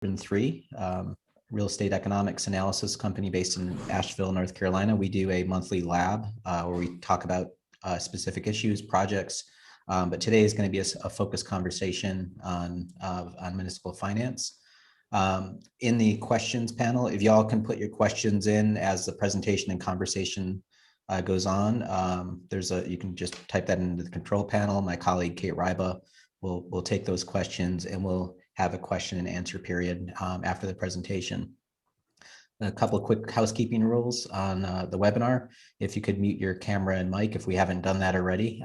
3, real estate economics analysis company based in Asheville, North Carolina. We do a monthly lab where we talk about specific issues, projects, but today is going to be a focused conversation on municipal finance. In the questions panel, if y'all can put your questions in as the presentation and conversation goes on, you can just type that into the control panel. My colleague Kate Ryba will take those questions, and we'll have a question and answer period after the presentation. A couple of quick housekeeping rules on the webinar. If you could mute your camera and mic if we haven't done that already,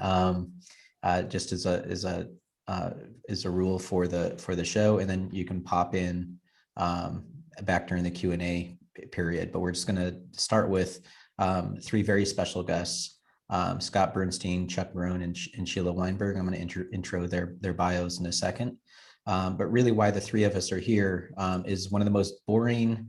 just as a rule for the show, and then you can pop in back during the Q&A period. But we're just going to start with 3 very special guests, Scott Bernstein, Chuck Marone, and Sheila Weinberg. I'm going to intro their bios in a second. But really why the 3 of us are here is one of the most boring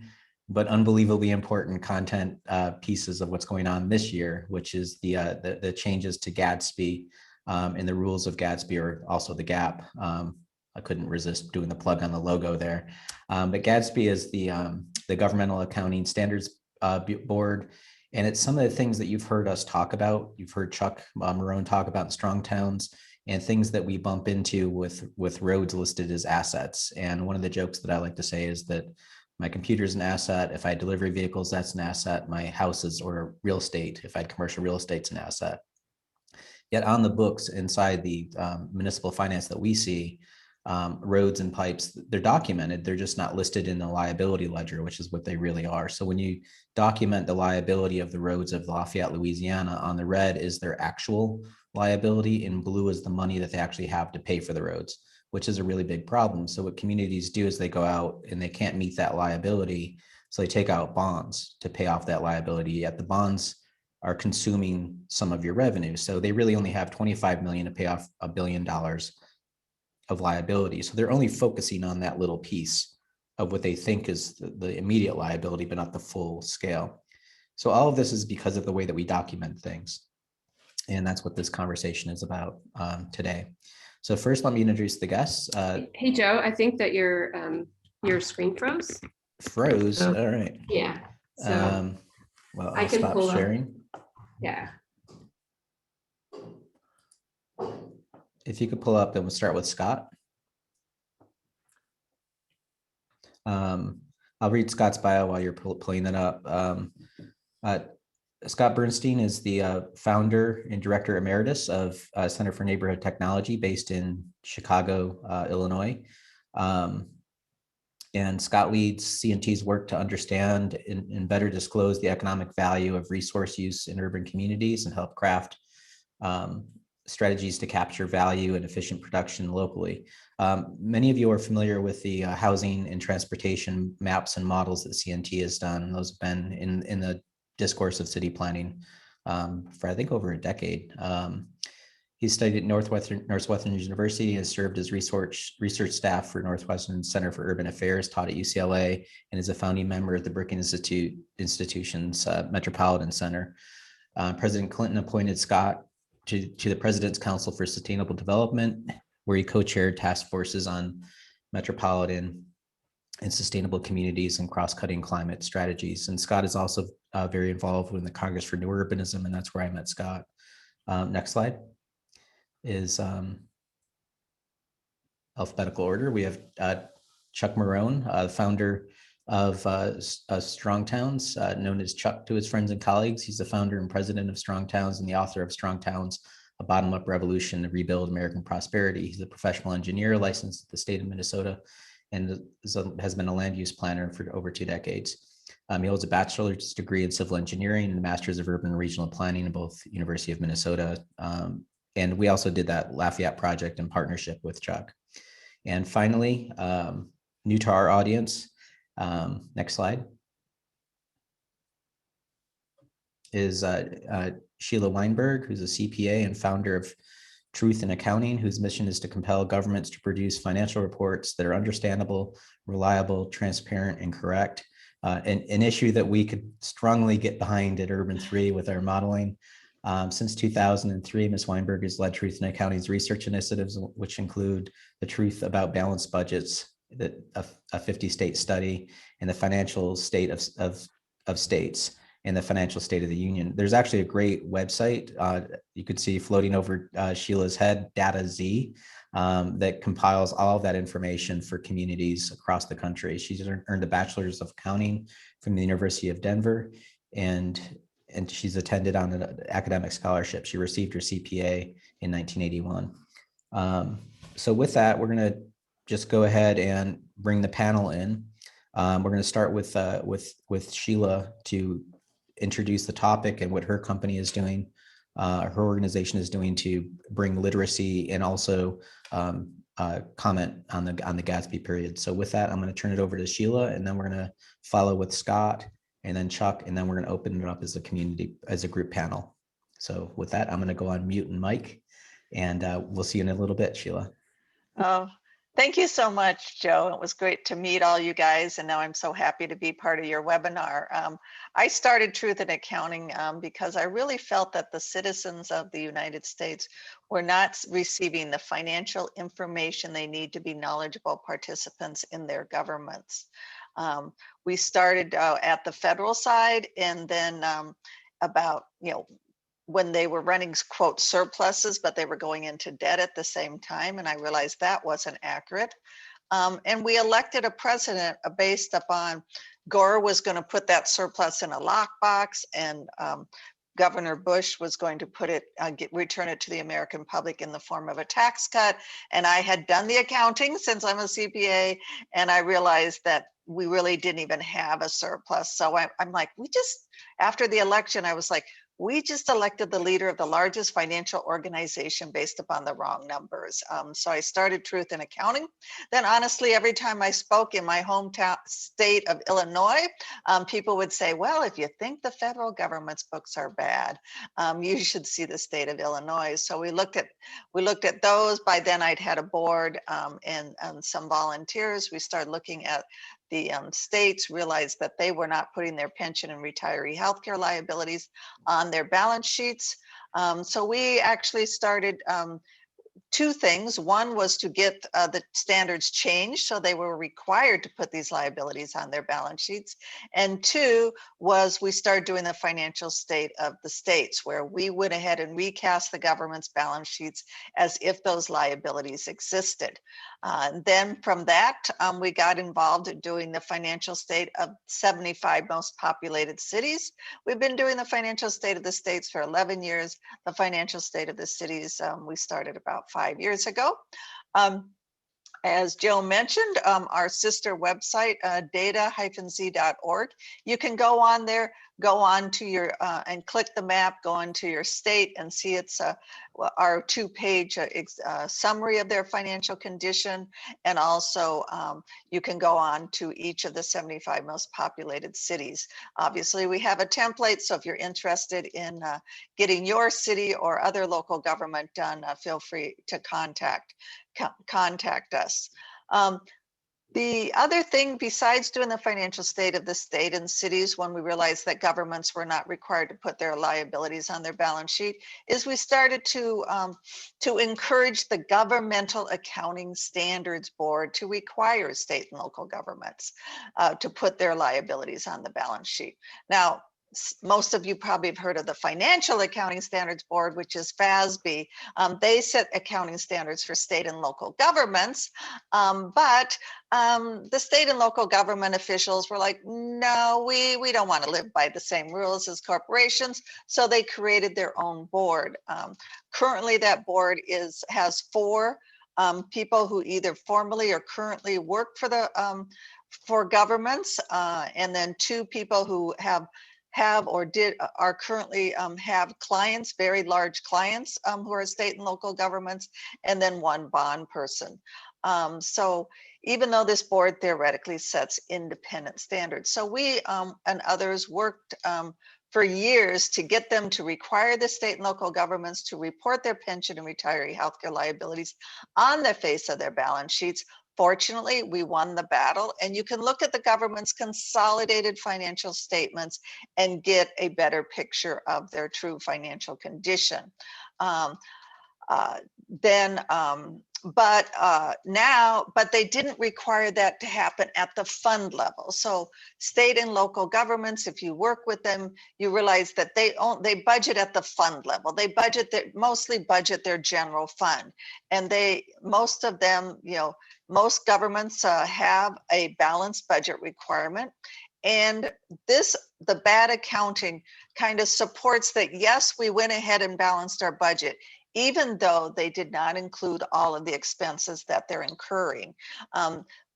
but unbelievably important content pieces of what's going on this year, which is the changes to GASB and the rules of GASB, or also the GAP. I couldn't resist doing the plug on the logo there. But GASB is the Governmental Accounting Standards Board. And it's some of the things that you've heard us talk about. You've heard Chuck Marone talk about in Strong Towns, and things that we bump into with roads listed as assets. And one of the jokes that I like to say is that my computer is an asset. If I had delivery vehicles, that's an asset. My houses or real estate, if I had commercial real estate, it's an asset. Yet on the books inside the municipal finance that we see, roads and pipes, they're documented. They're just not listed in the liability ledger, which is what they really are. So when you document the liability of the roads of Lafayette, Louisiana, on the red is their actual liability, in blue is the money that they actually have to pay for the roads, which is a really big problem. So what communities do is they go out and they can't meet that liability, so they take out bonds to pay off that liability, yet the bonds are consuming some of your revenue. So they really only have $25 million to pay off $1 billion of liability. So they're only focusing on that little piece of what they think is the immediate liability, but not the full scale. So all of this is because of the way that we document things. And that's what this conversation is about today. So first, let me introduce the guests. Hey, Joe, I think that your screen froze. Froze, all right. Yeah. So well, I can stop pull sharing. Up. Yeah. If you could pull up, then we'll start with Scott. I'll read Scott's bio while you're pulling that up. Scott Bernstein is the founder and director emeritus of Center for Neighborhood Technology based in Chicago, Illinois. And Scott leads C&T's work to understand and better disclose the economic value of resource use in urban communities and help craft strategies to capture value and efficient production locally. Many of you are familiar with the housing and transportation maps and models that C&T has done. And those have been in the discourse of city planning for I think over a decade. He studied at Northwestern University and has served as research staff for Northwestern Center for Urban Affairs, taught at UCLA, and is a founding member of the Brookings Institution's Metropolitan Center. President Clinton appointed Scott to the President's Council for Sustainable Development, where he co-chaired task forces on metropolitan and sustainable communities and cross-cutting climate strategies. And Scott is also very involved in the Congress for New Urbanism, and that's where I met Scott. Next slide is alphabetical order. We have Chuck Marone, founder of Strong Towns, known as Chuck to his friends and colleagues. He's the founder and president of Strong Towns and the author of Strong Towns, A Bottom-Up Revolution to Rebuild American Prosperity. He's a professional engineer licensed at the state of Minnesota and has been a land use planner for over 2 decades. He holds a bachelor's degree in civil engineering and a master's of urban and regional planning in both University of Minnesota. And we also did that Lafayette project in partnership with Chuck. And finally, new to our audience, next slide, is Sheila Weinberg, who's a CPA and founder of Truth in Accounting, whose mission is to compel governments to produce financial reports that are understandable, reliable, transparent, and correct. An issue that we could strongly get behind at Urban 3 with our modeling. Since 2003, Ms. Weinberg has led Truth in Accounting's research initiatives, which include the Truth About Balanced Budgets a 50-state study, and the financial state of states, and the financial state of the union. There's actually a great website you could see floating over Sheila's head, Data Z, that compiles all of that information for communities across the country. She's earned a bachelor's of accounting from the University of Denver, and she's attended on an academic scholarship. She received her CPA in 1981. So with that, we're going to just go ahead and bring the panel in. We're going to start with Sheila to introduce the topic and what her company is doing, her organization is doing to bring literacy, and also comment on the GASB period. So with that, I'm going to turn it over to Sheila, and then we're going to follow with Scott, and then Chuck, and then we're going to open it up as a community, as a group panel. So with that, I'm going to go on mute and mic, and we'll see you in a little bit, Sheila. Oh, thank you so much, Joe. It was great to meet all you guys, and now I'm so happy to be part of your webinar. I started Truth in Accounting because I really felt that the citizens of the United States were not receiving the financial information they need to be knowledgeable participants in their governments. We started at the federal side, and then about, when they were running quote surpluses, but they were going into debt at the same time. And I realized that wasn't accurate. And we elected a president based upon Gore was going to put that surplus in a lockbox, and Governor Bush was going to put it, return it to the American public in the form of a tax cut. And I had done the accounting since I'm a CPA, and I realized that we really didn't even have a surplus. So I'm like, after the election, I was like, we just elected the leader of the largest financial organization based upon the wrong numbers. So I started Truth in Accounting. Then honestly, every time I spoke in my hometown state of Illinois, people would say, well, if you think the federal government's books are bad, you should see the state of Illinois. So we looked at those. By then I'd had a board and some volunteers. We started looking at the states, realized that they were not putting their pension and retiree healthcare liabilities on their balance sheets. So we actually started two things. One was to get the standards changed so they were required to put these liabilities on their balance sheets. And two was we started doing the financial state of the states, where we went ahead and recast the government's balance sheets as if those liabilities existed. Then from that, we got involved in doing the financial state of 75 most populated cities. We've been doing the financial state of the states for 11 years. The financial state of the cities, we started about 5 years ago. As Joe mentioned, our sister website, data-z.org, you can go on there, go on to your, and click the map, go into your state and see it's our 2-page summary of their financial condition. And also you can go on to each of the 75 most populated cities. Obviously we have a template, so if you're interested in getting your city or other local government done, feel free to contact us. The other thing, besides doing the financial state of the state and cities, when we realized that governments were not required to put their liabilities on their balance sheet, is we started to encourage the Governmental Accounting Standards Board to require state and local governments to put their liabilities on the balance sheet. Now, most of you probably have heard of the Financial Accounting Standards Board, which is FASB. They set accounting standards for state and local governments, but the state and local government officials were like, no, we don't want to live by the same rules as corporations, so they created their own board. Currently, that board has 4 people who either formally or currently work for governments, and then 2 people who are currently have clients, very large clients who are state and local governments, and then 1 bond person. So even though this board theoretically sets independent standards. So we and others worked for years to get them to require the state and local governments to report their pension and retiree healthcare liabilities on the face of their balance sheets. Fortunately, we won the battle, and you can look at the government's consolidated financial statements and get a better picture of their true financial condition. Then but they didn't require that to happen at the fund level. So state and local governments, if you work with them, you realize that they budget at the fund level. They mostly budget their general fund, and most of them, most governments have a balanced budget requirement. And the bad accounting kind of supports that. Yes, we went ahead and balanced our budget, even though they did not include all of the expenses that they're incurring.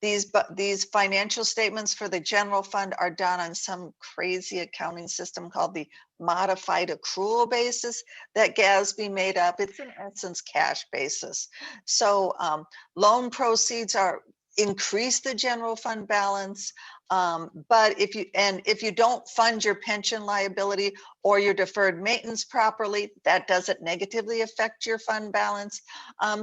These financial statements for the general fund are done on some crazy accounting system called the modified accrual basis that GASB made up. It's in essence cash basis. So loan proceeds increase the general fund balance. But if you don't fund your pension liability or your deferred maintenance properly, that doesn't negatively affect your fund balance.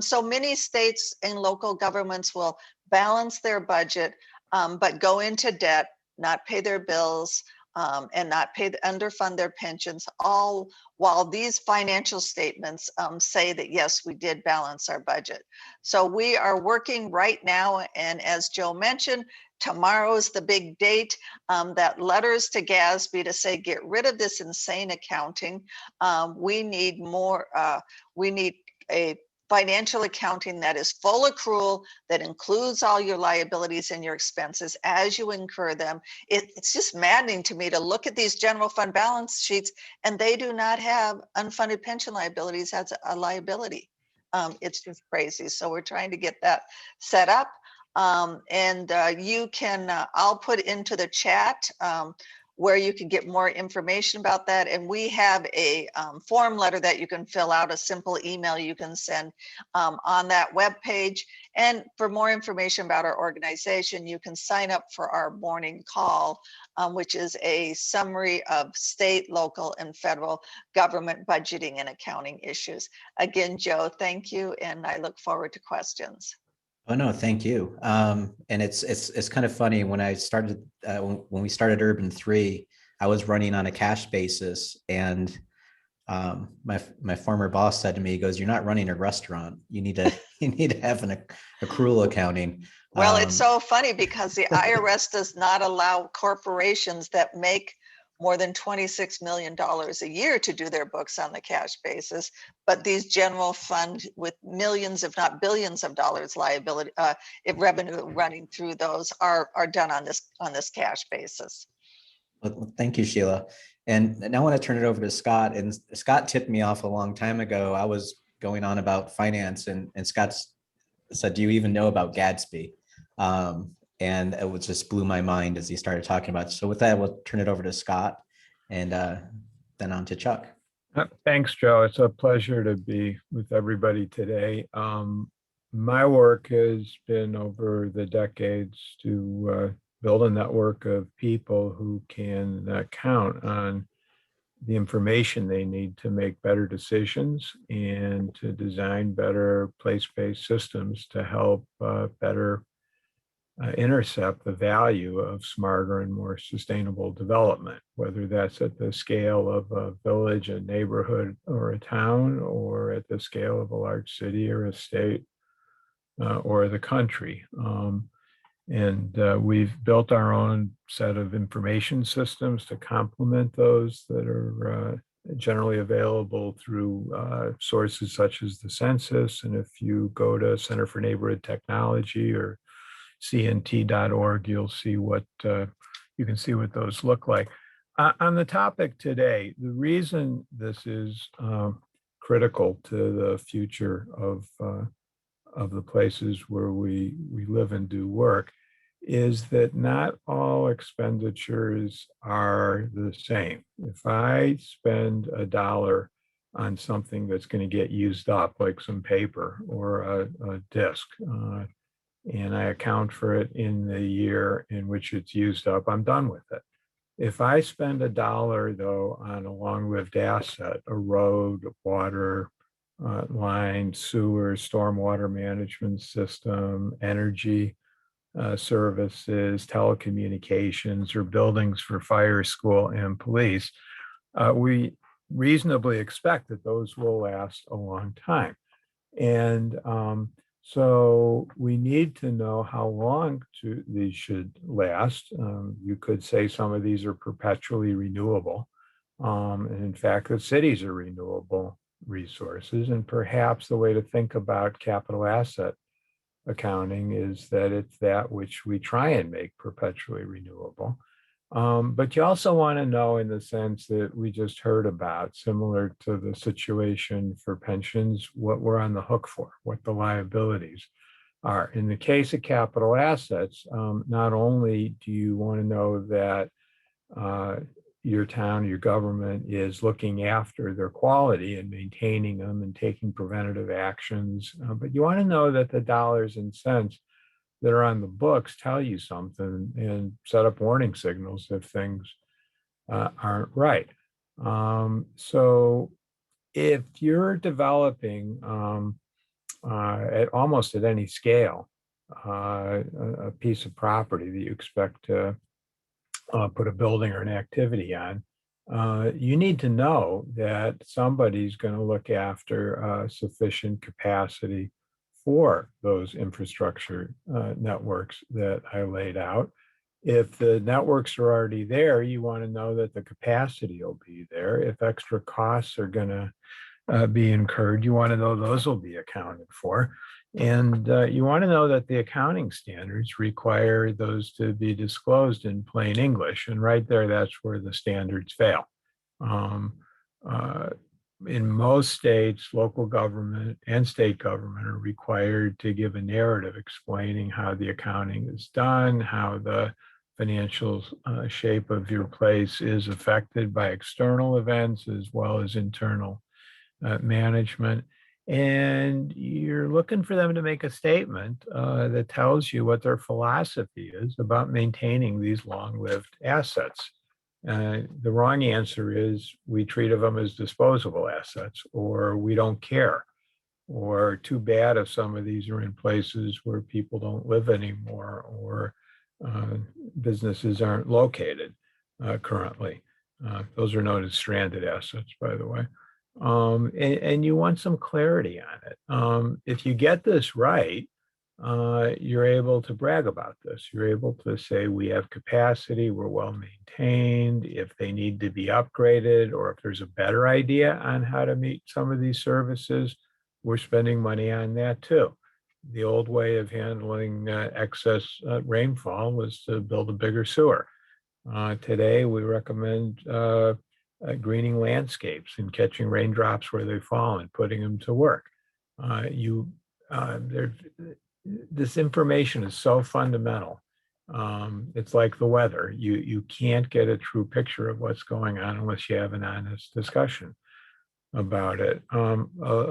So many states and local governments will balance their budget, but go into debt, not pay their bills, and not underfund their pensions, all while these financial statements say that, yes, we did balance our budget. So we are working right now, and as Joe mentioned, tomorrow is the big date, that letters to GASB to say, get rid of this insane accounting. We need a financial accounting that is full accrual, that includes all your liabilities and your expenses as you incur them. It's just maddening to me to look at these general fund balance sheets and they do not have unfunded pension liabilities as a liability. It's just crazy. So we're trying to get that set up. You can, I'll put into the chat where you can get more information about that. And we have a form letter that you can fill out, a simple email you can send on that webpage. And for more information about our organization, you can sign up for our morning call, which is a summary of state, local, and federal government budgeting and accounting issues. Again, Joe, thank you. And I look forward to questions. Oh, no, thank you. And it's kind of funny when I started, when we started Urban 3, I was running on a cash basis, and my former boss said to me, he goes, "You're not running a restaurant. You need to have an accrual accounting." Well, it's so funny because the IRS does not allow corporations that make more than $26 million a year to do their books on the cash basis. But these general fund with millions, if not billions of dollars liability, if revenue running through those are done on this cash basis. Well, thank you, Sheila. And now I want to turn it over to Scott. And Scott tipped me off a long time ago. I was going on about finance, and Scott said, "Do you even know about GASB?" And it just blew my mind as he started talking about it. So with that, we'll turn it over to Scott, and then on to Chuck. Thanks, Joe. It's a pleasure to be with everybody today. My work has been over the decades to build a network of people who can count on the information they need to make better decisions and to design better place-based systems to help better intercept the value of smarter and more sustainable development, whether that's at the scale of a village, a neighborhood, or a town, or at the scale of a large city or a state or the country. We've built our own set of information systems to complement those that are generally available through sources such as the census. And if you go to Center for Neighborhood Technology or cnt.org, you'll see what you can see what those look like. On the topic today, the reason this is critical to the future of the places where we live and do work is that not all expenditures are the same. If I spend $1 on something that's going to get used up, like some paper or a disk, and I account for it in the year in which it's used up, I'm done with it. If I spend $1, though, on a long-lived asset, a road, water line, sewer, stormwater management system, energy services, telecommunications, or buildings for fire, school, and police, we reasonably expect that those will last a long time. And So we need to know how long these should last. You could say some of these are perpetually renewable. And in fact, the cities are renewable resources. And perhaps the way to think about capital asset accounting is that it's that which we try and make perpetually renewable. But you also want to know, in the sense that we just heard about, similar to the situation for pensions, what we're on the hook for, what the liabilities are. In the case of capital assets, not only do you want to know that your town, your government is looking after their quality and maintaining them and taking preventative actions, but you want to know that the dollars and cents that are on the books tell you something and set up warning signals if things aren't right. So if you're developing almost at any scale a piece of property that you expect to put a building or an activity on, you need to know that somebody's going to look after sufficient capacity for those infrastructure networks that I laid out. If the networks are already there, you want to know that the capacity will be there. If extra costs are going to be incurred, you want to know those will be accounted for. And you want to know that the accounting standards require those to be disclosed in plain English. And right there, that's where the standards fail. In most states, local government and state government are required to give a narrative explaining how the accounting is done, how the financial shape of your place is affected by external events as well as internal management. And you're looking for them to make a statement that tells you what their philosophy is about maintaining these long-lived assets. The wrong answer is we treat them as disposable assets, or we don't care, or too bad if some of these are in places where people don't live anymore, or businesses aren't located currently. Those are known as stranded assets, by the way. And you want some clarity on it. If you get this right, you're able to brag about this. You're able to say, we have capacity, we're well maintained. If they need to be upgraded, or if there's a better idea on how to meet some of these services, we're spending money on that too. The old way of handling excess rainfall was to build a bigger sewer. Today, we recommend greening landscapes and catching raindrops where they fall and putting them to work. This information is so fundamental. It's like the weather. You can't get a true picture of what's going on unless you have an honest discussion about it. A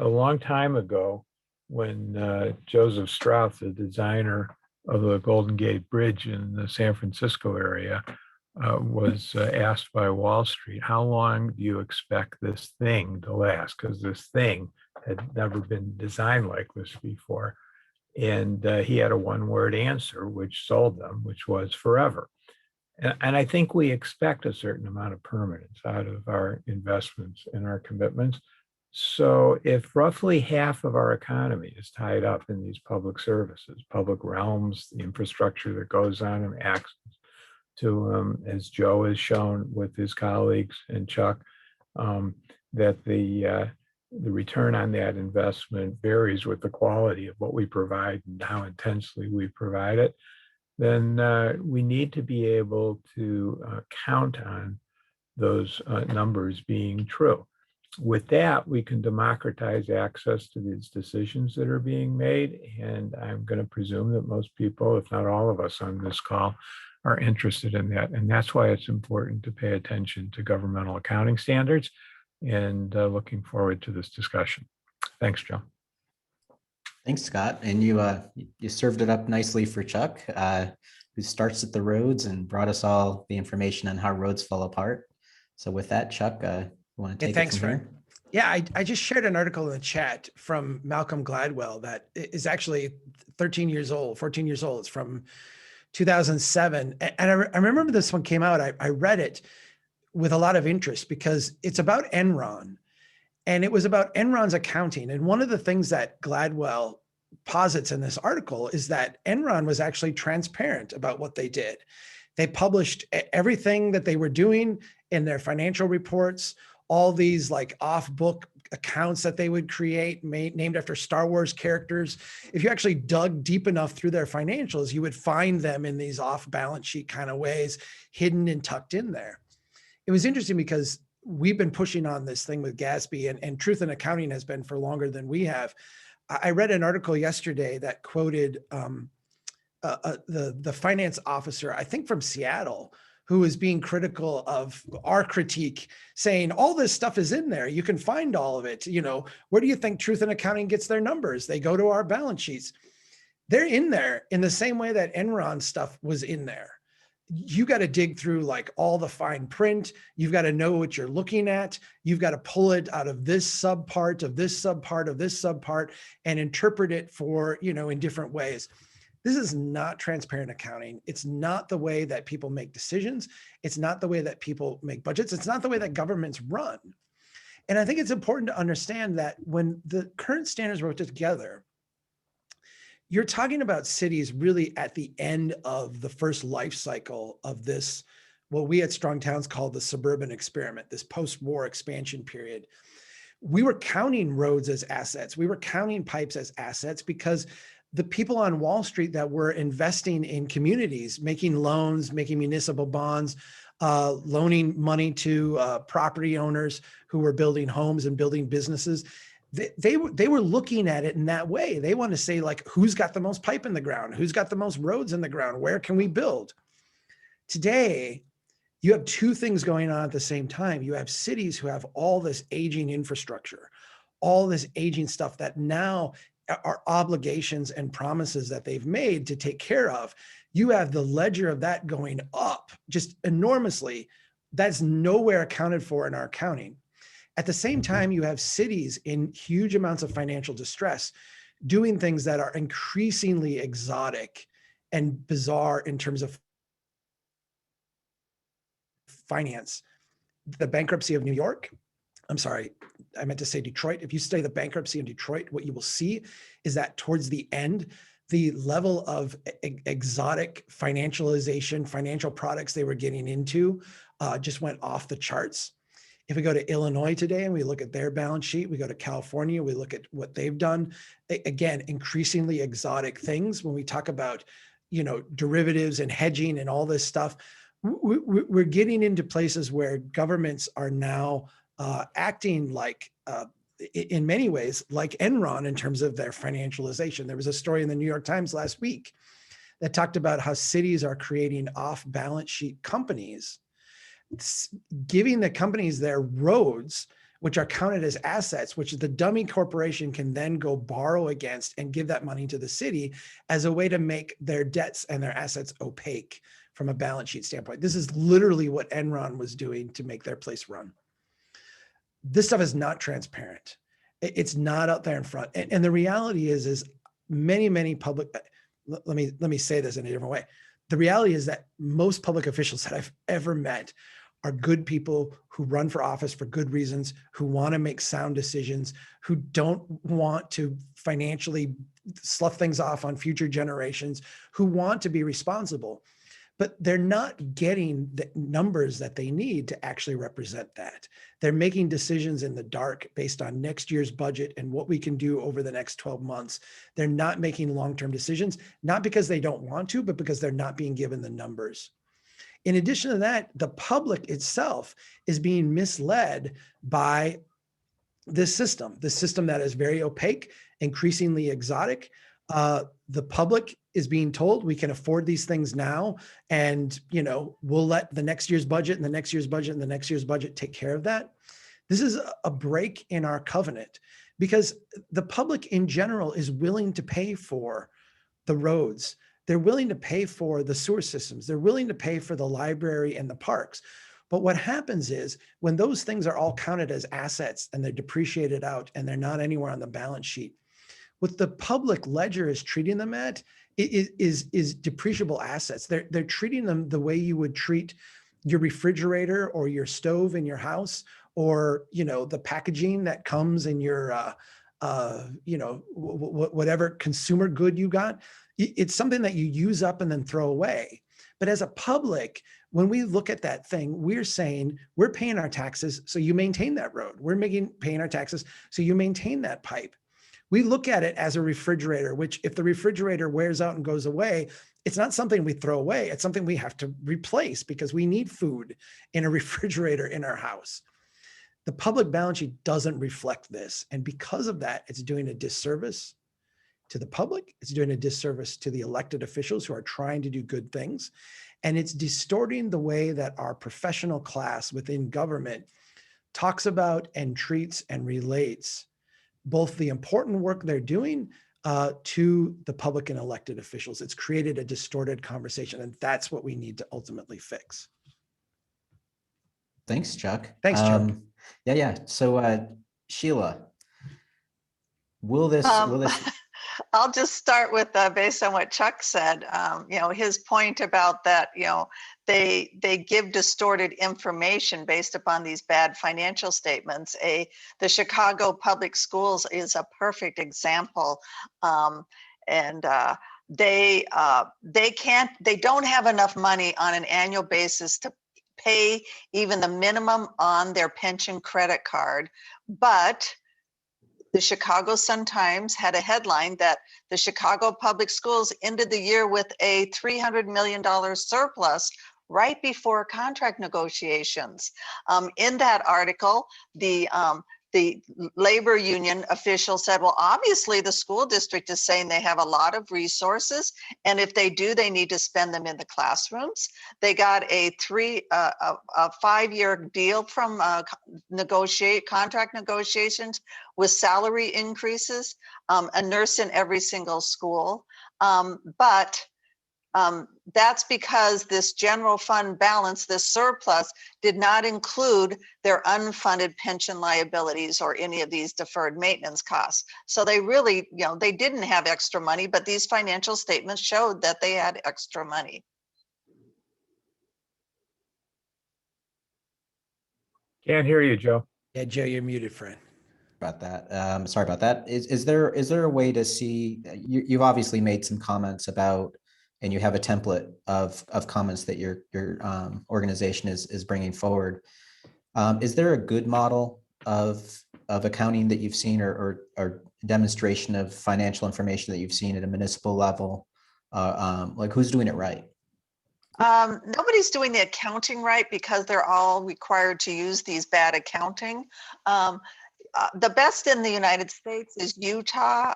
long time ago, when Joseph Strauss, the designer of the Golden Gate Bridge in the San Francisco area, was asked by Wall Street, how long do you expect this thing to last? Because this thing had never been designed like this before. And he had a one-word answer, which sold them, which was forever. And I think we expect a certain amount of permanence out of our investments and our commitments. So if roughly half of our economy is tied up in these public services, public realms, the infrastructure that goes on and access to, as Joe has shown with his colleagues and Chuck, that the return on that investment varies with the quality of what we provide and how intensely we provide it, then we need to be able to count on those numbers being true. With that, we can democratize access to these decisions that are being made. And I'm going to presume that most people, if not all of us on this call, are interested in that. And that's why it's important to pay attention to governmental accounting standards, and looking forward to this discussion. Thanks, Joe. Thanks, Scott. And you served it up nicely for Chuck, who starts at the roads and brought us all the information on how roads fall apart. So with that, Chuck, you want to take it from here? Yeah, I just shared an article in the chat from Malcolm Gladwell that is actually 13 years old, 14 years old. It's from 2007. And I remember this one came out. I read it with a lot of interest because it's about Enron. And it was about Enron's accounting. And one of the things that Gladwell posits in this article is that Enron was actually transparent about what they did. They published everything that they were doing in their financial reports, all these like off-book accounts that they would create named after Star Wars characters. If you actually dug deep enough through their financials, you would find them in these off-balance sheet kind of ways, hidden and tucked in there. It was interesting because we've been pushing on this thing with GASB, and Truth in Accounting has been for longer than we have. I read an article yesterday that quoted the finance officer, I think from Seattle, who was being critical of our critique, saying all this stuff is in there. You can find all of it. You know, where do you think Truth in Accounting gets their numbers? They go to our balance sheets. They're in there in the same way that Enron stuff was in there. You got to dig through like all the fine print. You've got to know what you're looking at. You've got to pull it out of this subpart of this subpart of this subpart and interpret it for, you know, in different ways. This is not transparent accounting. It's not the way that people make decisions. It's not the way that people make budgets. It's not the way that governments run. And I think it's important to understand that when the current standards were put together, you're talking about cities really at the end of the first life cycle of this, what we at Strong Towns call the suburban experiment, this post-war expansion period. We were counting roads as assets. We were counting pipes as assets because the people on Wall Street that were investing in communities, making loans, making municipal bonds, loaning money to property owners who were building homes and building businesses, they were looking at it in that way. They want to say, like, who's got the most pipe in the ground? Who's got the most roads in the ground? Where can we build? Today, you have two things going on at the same time. You have cities who have all this aging infrastructure, all this aging stuff that now are obligations and promises that they've made to take care of. You have the ledger of that going up just enormously. That's nowhere accounted for in our accounting. At the same time, you have cities in huge amounts of financial distress doing things that are increasingly exotic and bizarre in terms of finance. The bankruptcy of New York, I'm sorry, I meant to say Detroit. If you study the bankruptcy in Detroit, what you will see is that towards the end, the level of exotic financialization, financial products they were getting into just went off the charts. If we go to Illinois today and we look at their balance sheet, we go to California, we look at what they've done. Again, increasingly exotic things. When we talk about, you know, derivatives and hedging and all this stuff, we're getting into places where governments are now acting like, in many ways, like Enron in terms of their financialization. There was a story in the New York Times last week that talked about how cities are creating off-balance sheet companies, giving the companies their roads, which are counted as assets, which the dummy corporation can then go borrow against and give that money to the city as a way to make their debts and their assets opaque from a balance sheet standpoint. This is literally what Enron was doing to make their place run. This stuff is not transparent. It's not out there in front. And the reality is many public, let me say this in a different way. The reality is that most public officials that I've ever met are good people who run for office for good reasons, who want to make sound decisions, who don't want to financially slough things off on future generations, who want to be responsible. But they're not getting the numbers that they need to actually represent that. They're making decisions in the dark based on next year's budget and what we can do over the next 12 months. They're not making long-term decisions, not because they don't want to, but because they're not being given the numbers. In addition to that, the public itself is being misled by this system that is very opaque, increasingly exotic. The public is being told we can afford these things now, and we'll let the next year's budget and the next year's budget and the next year's budget take care of that. This is a break in our covenant because the public in general is willing to pay for the roads. They're willing to pay for the sewer systems. They're willing to pay for the library and the parks. But what happens is when those things are all counted as assets and they're depreciated out and they're not anywhere on the balance sheet, what the public ledger is treating them at is depreciable assets. They're treating them the way you would treat your refrigerator or your stove in your house, or the packaging that comes in your whatever consumer good you got, it's something that you use up and then throw away. But as a public, when we look at that thing, we're saying we're paying our taxes, so you maintain that road. We're paying our taxes, so you maintain that pipe. We look at it as a refrigerator, which if the refrigerator wears out and goes away, it's not something we throw away. It's something we have to replace because we need food in a refrigerator in our house. The public balance sheet doesn't reflect this. And because of that, it's doing a disservice to the public. It's doing a disservice to the elected officials who are trying to do good things. And it's distorting the way that our professional class within government talks about and treats and relates both the important work they're doing to the public and elected officials. It's created a distorted conversation, and that's what we need to ultimately fix. Thanks, Chuck. Thanks, Chuck. Yeah. So Sheila, will this I'll just start with based on what Chuck said. His point about that. They give distorted information based upon these bad financial statements. The Chicago Public Schools is a perfect example, and they don't have enough money on an annual basis to pay even the minimum on their pension credit card, but the Chicago Sun-Times had a headline that the Chicago Public Schools ended the year with a $300 million surplus right before contract negotiations. In that article, the labor union official said, well, obviously the school district is saying they have a lot of resources, and if they do, they need to spend them in the classrooms. They got a 5-year deal from contract negotiations with salary increases, a nurse in every single school. But that's because this general fund balance, this surplus, did not include their unfunded pension liabilities or any of these deferred maintenance costs. So they really, they didn't have extra money, but these financial statements showed that they had extra money. Can't hear you, Joe. Yeah, Joe, you're muted, friend. about that? Sorry about that. Is there a way to see, you've obviously made some comments about, and you have a template of comments that your organization is bringing forward. Is there a good model of accounting that you've seen, or demonstration of financial information that you've seen at a municipal level? Like, who's doing it right? Nobody's doing the accounting right because they're all required to use these bad accounting. The best in the United States is Utah.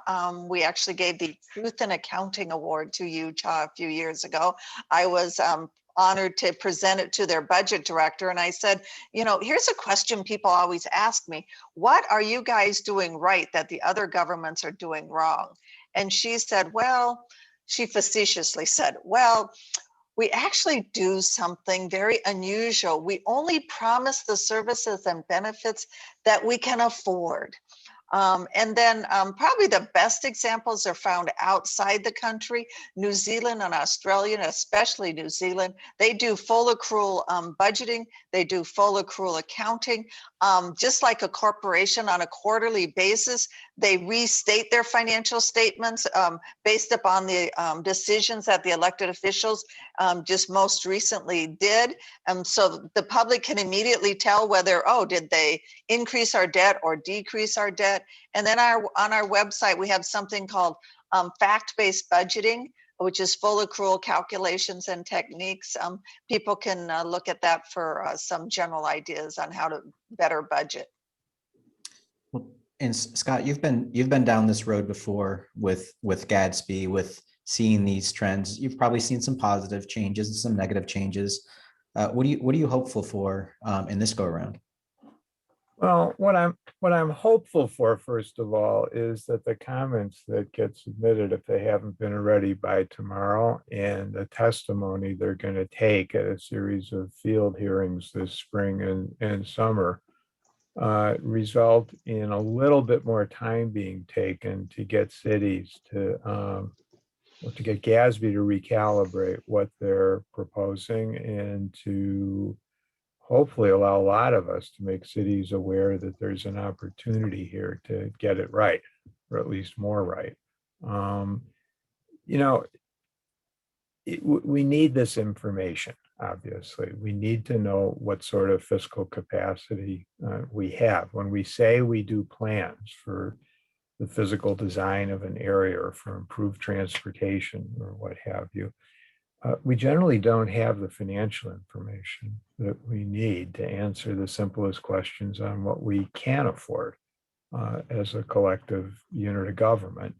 We actually gave the Truth in Accounting Award to Utah a few years ago. I was honored to present it to their budget director. And I said, here's a question people always ask me. What are you guys doing right that the other governments are doing wrong? And she said, she facetiously said, we actually do something very unusual. We only promise the services and benefits that we can afford. And then probably the best examples are found outside the country. New Zealand and Australia, and especially New Zealand, they do full accrual budgeting. They do full accrual accounting. Just like a corporation on a quarterly basis, they restate their financial statements based upon the decisions that the elected officials just most recently did. So the public can immediately tell whether, did they increase our debt or decrease our debt? And then on our website, we have something called fact-based budgeting, which is full accrual calculations and techniques. People can look at that for some general ideas on how to better budget. Well, and Scott, you've been down this road before with GASB, with seeing these trends. You've probably seen some positive changes and some negative changes. What are you hopeful for in this go around? Well, what I'm hopeful for, first of all, is that the comments that get submitted, if they haven't been already by tomorrow, and the testimony they're going to take at a series of field hearings this spring and summer, result in a little bit more time being taken to get cities to get GASB to recalibrate what they're proposing, and to hopefully allow a lot of us to make cities aware that there's an opportunity here to get it right. or at least more right. You know, we need this information, obviously. We need to know what sort of fiscal capacity we have. When we say we do plans for the physical design of an area or for improved transportation or what have you, we generally don't have the financial information that we need to answer the simplest questions on what we can afford as a collective unit of government.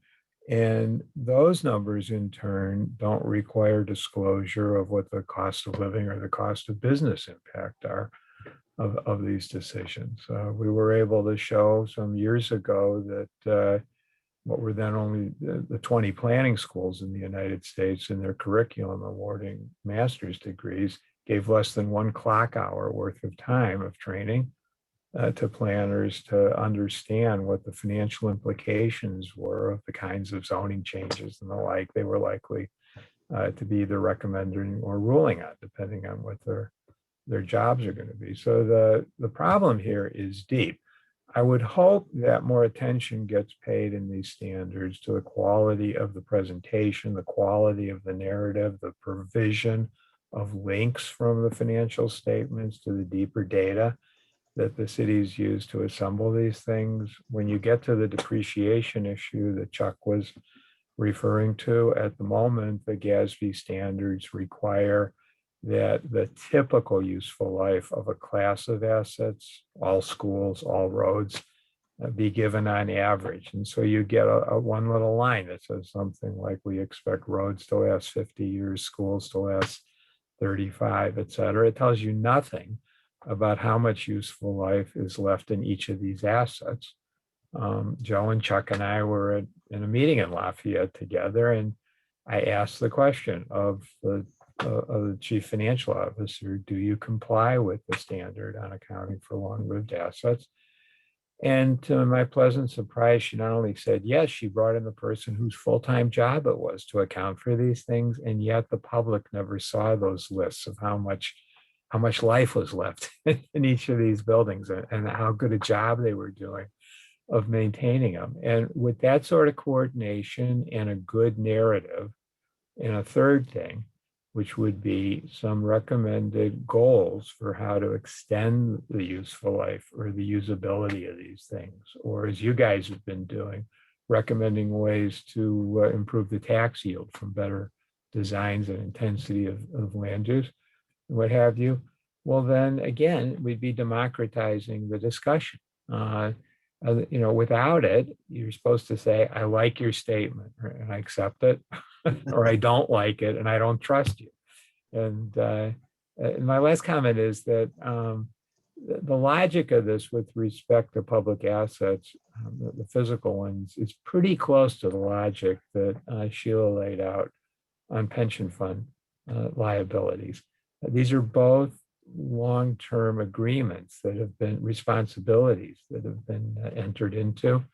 And those numbers in turn don't require disclosure of what the cost of living or the cost of business impact are of these decisions. We were able to show some years ago that what were then only the 20 planning schools in the United States in their curriculum awarding master's degrees gave less than 1 clock hour worth of time of training to planners to understand what the financial implications were of the kinds of zoning changes and the like they were likely to be either recommending or ruling on, depending on what their jobs are going to be. So the problem here is deep. I would hope that more attention gets paid in these standards to the quality of the presentation, the quality of the narrative, the provision of links from the financial statements to the deeper data that the cities use to assemble these things. When you get to the depreciation issue that Chuck was referring to, at the moment, the GASB standards require that the typical useful life of a class of assets, all schools, all roads, be given on average. And so you get a one little line that says something like, we expect roads to last 50 years, schools to last 35, et cetera. It tells you nothing about how much useful life is left in each of these assets. Joe and Chuck and I were in a meeting in Lafayette together, and I asked the question of the chief financial officer, do you comply with the standard on accounting for long-lived assets? And to my pleasant surprise, she not only said yes, she brought in the person whose full-time job it was to account for these things, and yet the public never saw those lists of how much life was left in each of these buildings and how good a job they were doing of maintaining them. And with that sort of coordination and a good narrative, and a third thing, which would be some recommended goals for how to extend the useful life or the usability of these things, or as you guys have been doing, recommending ways to improve the tax yield from better designs and intensity of land use, what have you, well, then again, we'd be democratizing the discussion. Without it, you're supposed to say, I like your statement, and I accept it, or I don't like it, and I don't trust you. And my last comment is that the logic of this with respect to public assets, the physical ones, is pretty close to the logic that Sheila laid out on pension fund liabilities. These are both long-term agreements that have been responsibilities that have been entered into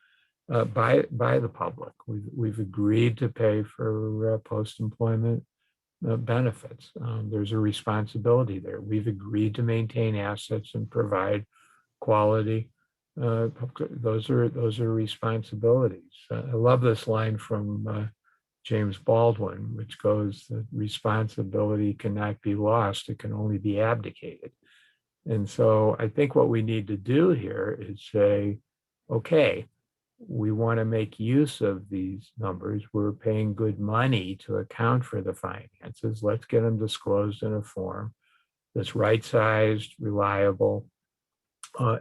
by the public. We've agreed to pay for post-employment benefits. There's a responsibility there. We've agreed to maintain assets and provide quality. Those are responsibilities. I love this line from James Baldwin, which goes that responsibility cannot be lost, it can only be abdicated. And so I think what we need to do here is say, okay, we want to make use of these numbers. We're paying good money to account for the finances. Let's get them disclosed in a form that's right-sized, reliable,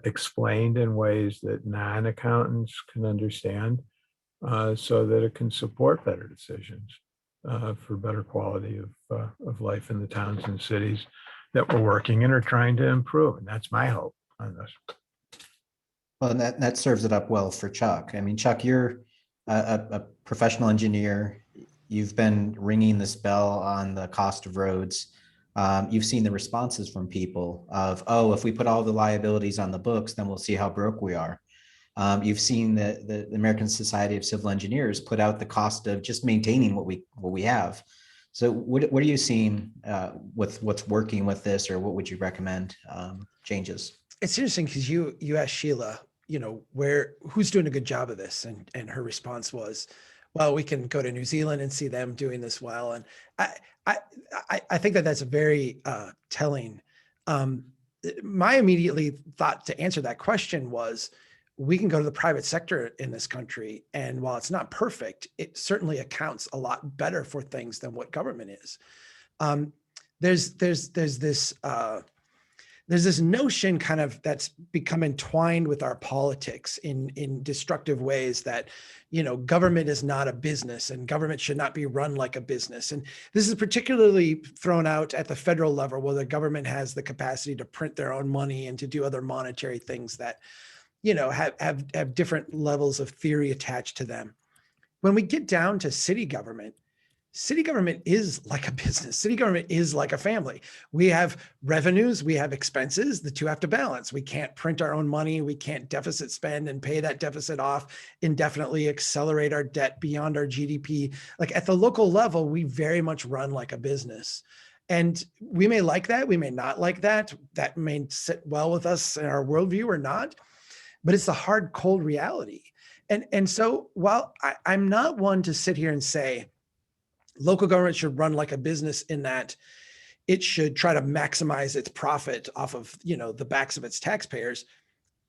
explained in ways that non-accountants can understand, so that it can support better decisions for better quality of life in the towns and cities that we're working in or trying to improve. And that's my hope on this. Well, and that serves it up well for Chuck. I mean, Chuck, you're a professional engineer. You've been ringing this bell on the cost of roads. You've seen the responses from people of, oh, if we put all the liabilities on the books, then we'll see how broke we are. You've seen the American Society of Civil Engineers put out the cost of just maintaining what we have. So what are you seeing with what's working with this, or what would you recommend changes? It's interesting because you asked Sheila who's doing a good job of this? And her response was, well, we can go to New Zealand and see them doing this well. And I think that that's very telling. My immediately thought to answer that question was, we can go to the private sector in this country. And while it's not perfect, it certainly accounts a lot better for things than what government is. There's this notion kind of that's become entwined with our politics in destructive ways that, government is not a business and government should not be run like a business. And this is particularly thrown out at the federal level, where the government has the capacity to print their own money and to do other monetary things that, have different levels of theory attached to them. When we get down to city government is like a business. City government is like a family. We have revenues, we have expenses. The two have to balance. We can't print our own money. We can't deficit spend and pay that deficit off indefinitely, accelerate our debt beyond our GDP. Like at the local level, we very much run like a business. And we may like that. We may not like that. That may sit well with us in our worldview or not, but it's the hard, cold reality. And so while I'm not one to sit here and say, local government should run like a business in that it should try to maximize its profit off of, the backs of its taxpayers.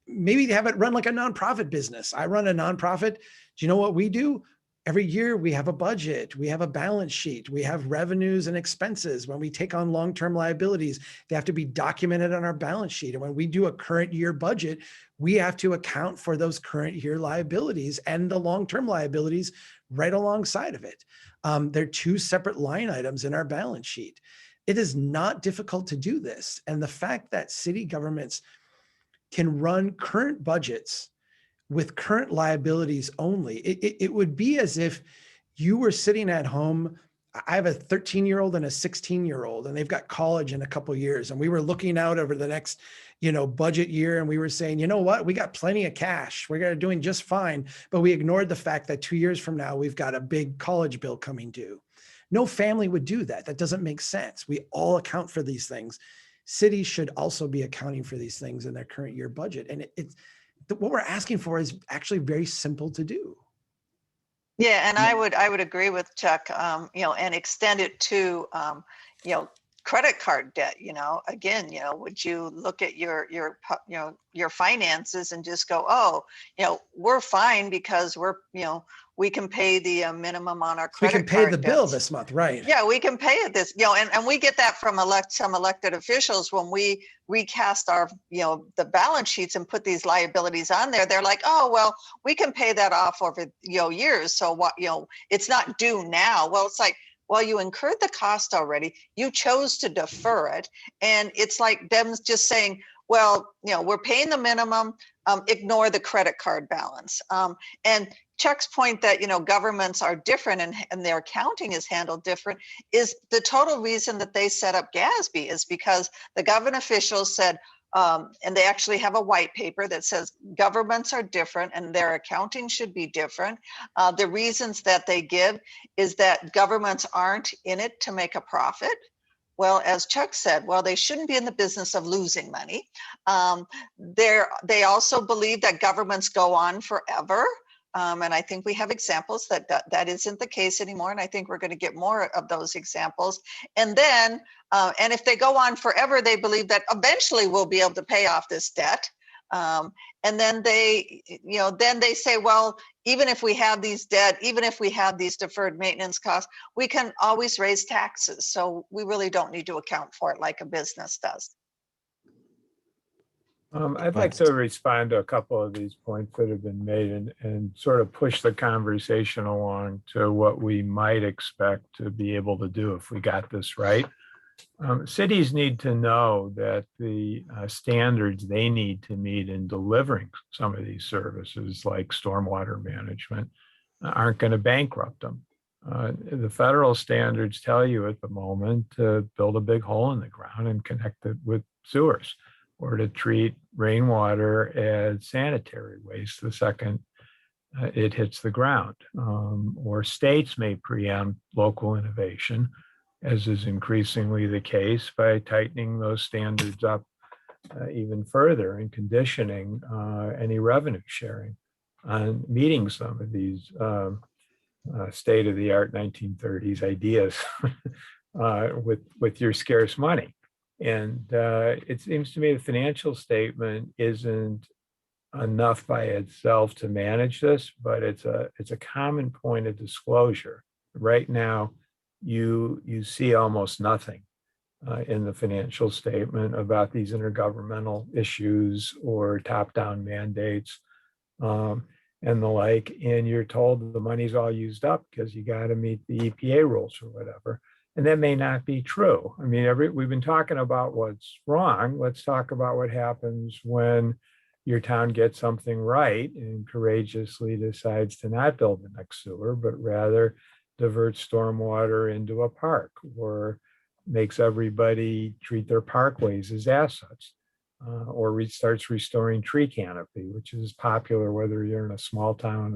Maybe have it run like a nonprofit business. I run a nonprofit. Do you know what we do? Every year we have a budget, we have a balance sheet, we have revenues and expenses. When we take on long-term liabilities, they have to be documented on our balance sheet. And when we do a current year budget, we have to account for those current year liabilities and the long-term liabilities right alongside of it. They're two separate line items in our balance sheet. It is not difficult to do this. And the fact that city governments can run current budgets with current liabilities only, it would be as if you were sitting at home. I have a 13-year-old and a 16-year-old, and they've got college in a couple of years. And we were looking out over the next, budget year, and we were saying, you know what, we got plenty of cash. We're doing just fine. But we ignored the fact that 2 years from now, we've got a big college bill coming due. No family would do that. That doesn't make sense. We all account for these things. Cities should also be accounting for these things in their current year budget. And it's what we're asking for is actually very simple to do. Yeah, and I would agree with Chuck, and extend it to, credit card debt. Again, would you look at your finances and just go, oh, we're fine because we can pay the minimum on our credit card. We can pay the bill this month, right? Yeah, we can pay it this, and we get that from some elected officials when we recast our, the balance sheets and put these liabilities on there. They're like, oh, well, we can pay that off over, years. So what, it's not due now. Well, it's like, well, you incurred the cost already. You chose to defer it. And it's like them just saying, well, we're paying the minimum, ignore the credit card balance. And Chuck's point that, governments are different and their accounting is handled different is the total reason that they set up GASB is because the government officials said, and they actually have a white paper that says governments are different and their accounting should be different. The reasons that they give is that governments aren't in it to make a profit. Well, as Chuck said, well, they shouldn't be in the business of losing money. They also believe that governments go on forever. And I think we have examples that isn't the case anymore. And I think we're going to get more of those examples. And then, and if they go on forever, they believe that eventually we'll be able to pay off this debt. And then they say, well, even if we have these debt, even if we have these deferred maintenance costs, we can always raise taxes. So we really don't need to account for it like a business does. I'd like to respond to a couple of these points that have been made and sort of push the conversation along to what we might expect to be able to do if we got this right. Cities need to know that the standards they need to meet in delivering some of these services, like stormwater management, aren't going to bankrupt them. The federal standards tell you at the moment to build a big hole in the ground and connect it with sewers, or to treat rainwater as sanitary waste the second it hits the ground. Or states may preempt local innovation, as is increasingly the case, by tightening those standards up even further in conditioning any revenue sharing on meeting some of these state-of-the-art 1930s ideas with your scarce money. And it seems to me the financial statement isn't enough by itself to manage this, but it's a common point of disclosure. Right now, you see almost nothing in the financial statement about these intergovernmental issues or top-down mandates and the like. And you're told the money's all used up because you got to meet the EPA rules or whatever. And that may not be true. I mean, we've been talking about what's wrong. Let's talk about what happens when your town gets something right and courageously decides to not build the next sewer, but rather divert stormwater into a park or makes everybody treat their parkways as assets, or starts restoring tree canopy, which is popular whether you're in a small town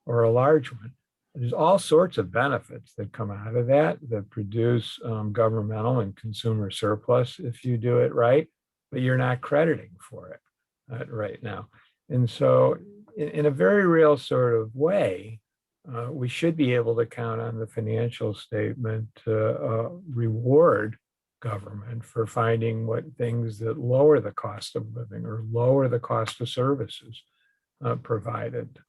or a large one. There's all sorts of benefits that come out of that produce governmental and consumer surplus if you do it right, but you're not crediting for it right now. And so in a very real sort of way, we should be able to count on the financial statement to reward government for finding what things that lower the cost of living or lower the cost of services provided.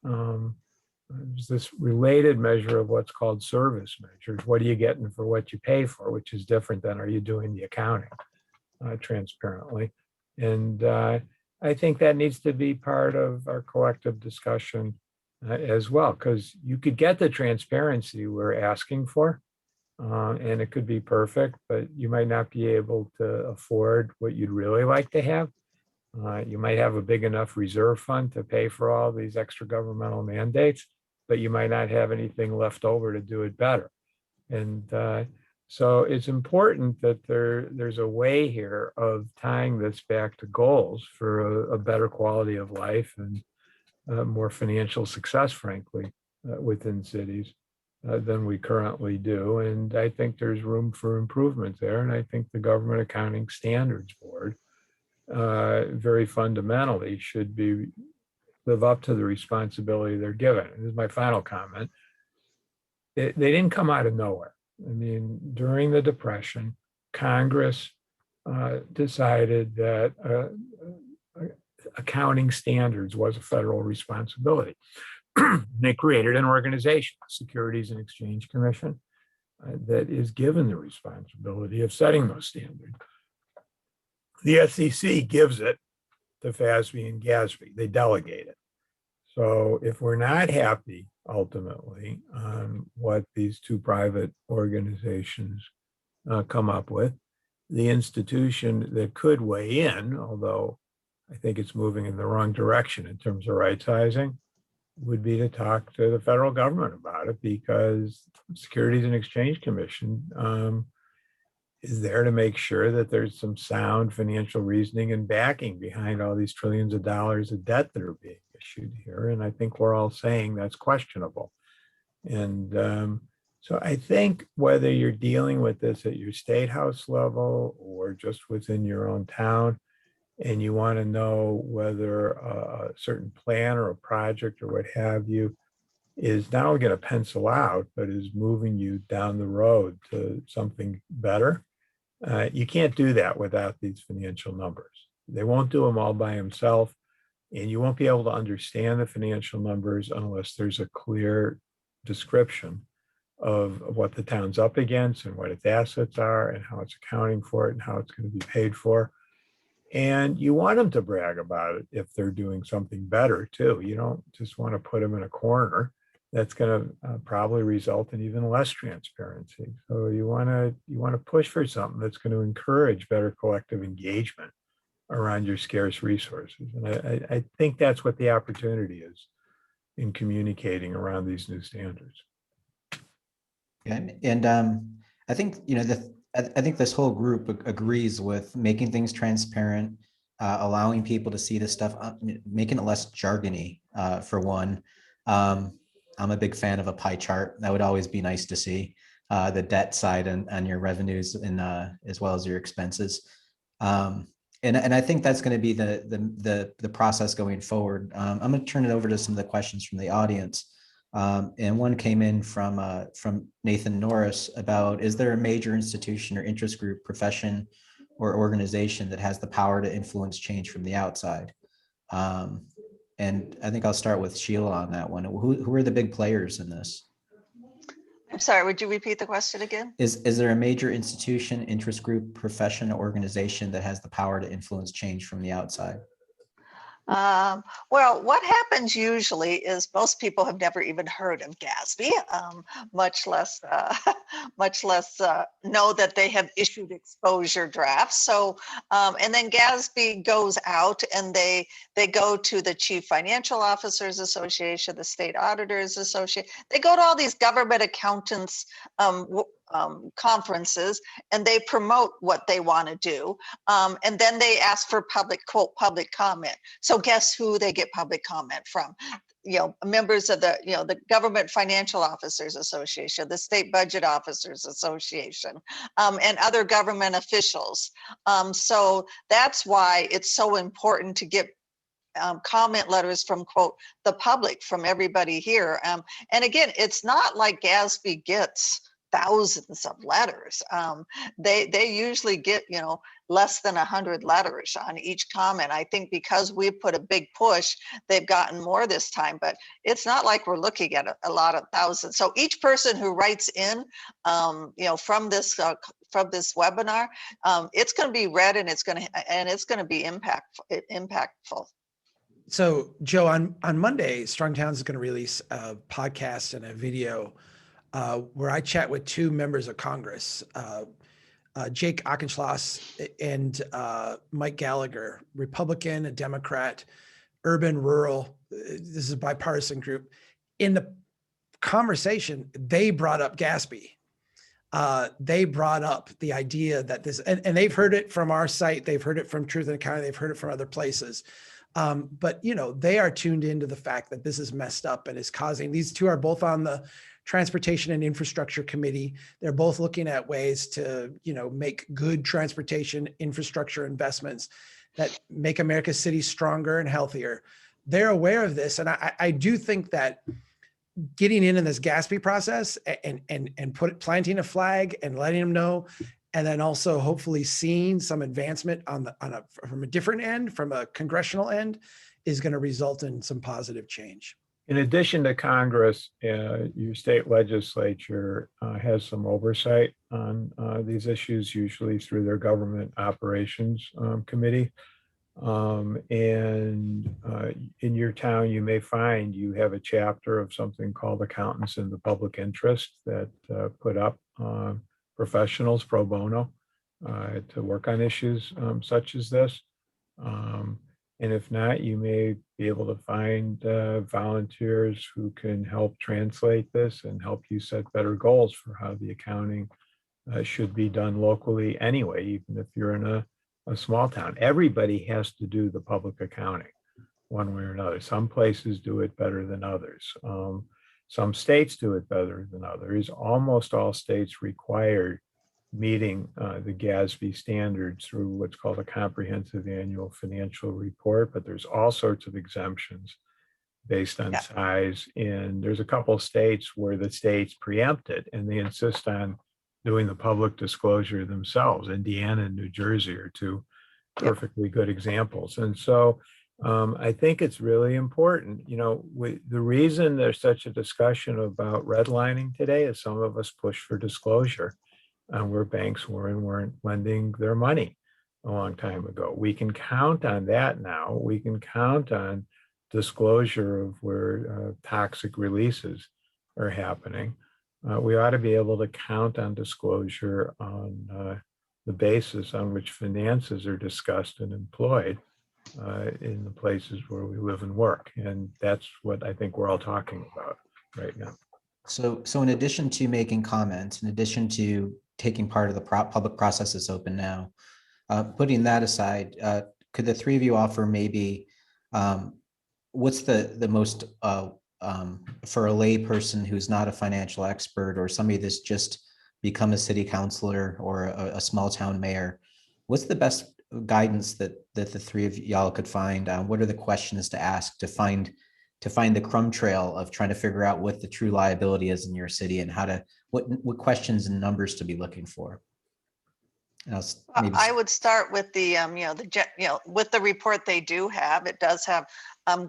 There's this related measure of what's called service measures. What are you getting for what you pay for, which is different than are you doing the accounting transparently. And I think that needs to be part of our collective discussion as well, because you could get the transparency we're asking for, and it could be perfect, but you might not be able to afford what you'd really like to have. You might have a big enough reserve fund to pay for all these extra governmental mandates, but you might not have anything left over to do it better. And so it's important that there's a way here of tying this back to goals for a better quality of life and more financial success, frankly, within cities than we currently do. And I think there's room for improvement there. And I think the Government Accounting Standards Board very fundamentally should live up to the responsibility they're given. And this is my final comment. They didn't come out of nowhere. I mean, during the Depression, Congress decided that accounting standards was a federal responsibility. They created an organization, the Securities and Exchange Commission, that is given the responsibility of setting those standards. The SEC gives it to FASB and GASB. They delegate it. So if we're not happy ultimately on what these two private organizations come up with, the institution that could weigh in, although I think it's moving in the wrong direction in terms of right sizing, would be to talk to the federal government about it, because Securities and Exchange Commission is there to make sure that there's some sound financial reasoning and backing behind all these trillions of dollars of debt that are being issued here. And I think we're all saying that's questionable. And so I think whether you're dealing with this at your state house level or just within your own town, and you want to know whether a certain plan or a project or what have you is not only going to pencil out, but is moving you down the road to something better, you can't do that without these financial numbers. They won't do them all by themselves, and you won't be able to understand the financial numbers unless there's a clear description of what the town's up against and what its assets are and how it's accounting for it and how it's going to be paid for. And you want them to brag about it if they're doing something better too. You don't just want to put them in a corner. That's going to probably result in even less transparency. So you want to push for something that's going to encourage better collective engagement around your scarce resources. And I think that's what the opportunity is in communicating around these new standards. And I think, I think this whole group agrees with making things transparent, allowing people to see this stuff, making it less jargony, for one. I'm a big fan of a pie chart. That would always be nice to see, the debt side and your revenues and as well as your expenses. And I think that's going to be the process going forward. I'm going to turn it over to some of the questions from the audience. And one came in from Nathan Norris about, is there a major institution or interest group, profession, or organization that has the power to influence change from the outside? And I think I'll start with Sheila on that one. Who are the big players in this? I'm sorry, would you repeat the question again? Is there a major institution, interest group, profession, or organization that has the power to influence change from the outside? Well, what happens usually is most people have never even heard of GASB, much less know that they have issued exposure drafts. So, and then GASB goes out and they go to the Chief Financial Officers Association, the State Auditors Association. They go to all these government accountants conferences, and they promote what they want to do, and then they ask for public comment. So guess who they get public comment from? Members of the Government Financial Officers Association, the State Budget Officers Association, and other government officials. So that's why it's so important to get comment letters from, quote, the public, from everybody here. And again, it's not like GASB gets thousands of letters. They usually get, less than 100 letters on each comment. I think because we put a big push, they've gotten more this time, but it's not like we're looking at a lot of thousands. So each person who writes in, from this webinar, it's going to be read, and it's going to be impactful. So Joe, on Monday, Strong Towns is going to release a podcast and a video where I chat with two members of Congress, Jake Auchincloss and Mike Gallagher, Republican, a Democrat, urban, rural. This is a bipartisan group. In the conversation, they brought up GASB. They brought up the idea that this, and they've heard it from our site, they've heard it from Truth in Accounting, they've heard it from other places. But they are tuned into the fact that this is messed up and is causing, these two are both on the Transportation and Infrastructure Committee. They're both looking at ways to, make good transportation infrastructure investments that make America's cities stronger and healthier. They're aware of this. And I do think that getting in this GASB process and planting a flag and letting them know, and then also hopefully seeing some advancement from a different end, from a congressional end, is going to result in some positive change. In addition to Congress, your state legislature has some oversight on these issues, usually through their Government Operations Committee. And in your town, you may find you have a chapter of something called Accountants in the Public Interest that put up professionals pro bono to work on issues such as this. And if not, you may be able to find volunteers who can help translate this and help you set better goals for how the accounting should be done locally anyway, even if you're in a small town. Everybody has to do the public accounting one way or another. Some places do it better than others. Some states do it better than others. Almost all states require meeting the GASB standards through what's called a comprehensive annual financial report, but there's all sorts of exemptions based on size. And there's a couple of states where the states preempt it and they insist on doing the public disclosure themselves. Indiana and New Jersey are two perfectly good examples. And so I think it's really important. The reason there's such a discussion about redlining today is some of us push for disclosure where banks weren't lending their money a long time ago. We can count on that now. We can count on disclosure of where toxic releases are happening. We ought to be able to count on disclosure on the basis on which finances are discussed and employed in the places where we live and work. And that's what I think we're all talking about right now. So in addition to making comments, in addition to taking part of the public process that's open now, putting that aside, could the three of you offer maybe what's the most for a lay person who's not a financial expert or somebody that's just become a city councilor or a small town mayor, what's the best guidance that the three of y'all could find? What are the questions to ask to find the crumb trail of trying to figure out what the true liability is in your city, and what questions and numbers to be looking for? And I would start with the, with the report they do have. It does have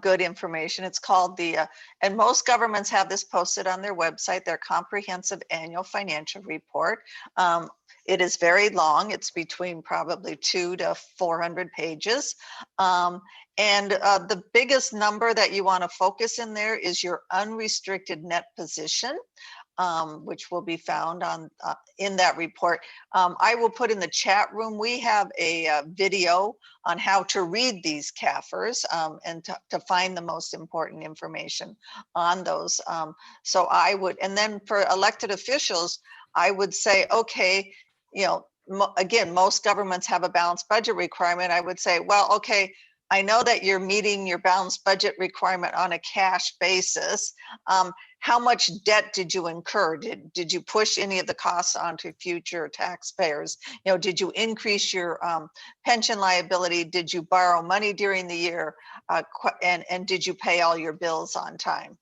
good information. It's called and most governments have this posted on their website, their comprehensive annual financial report. It is very long. It's between probably 200 to 400 pages. And the biggest number that you want to focus in there is your unrestricted net position. Which will be found on in that report. I will put in the chat room, we have a video on how to read these CAFRs and to find the most important information on those. So I would, and then for elected officials, I would say, okay, again, most governments have a balanced budget requirement. I would say, well, okay, I know that you're meeting your balanced budget requirement on a cash basis. How much debt did you incur? Did you push any of the costs onto future taxpayers? Did you increase your pension liability? Did you borrow money during the year? And did you pay all your bills on time?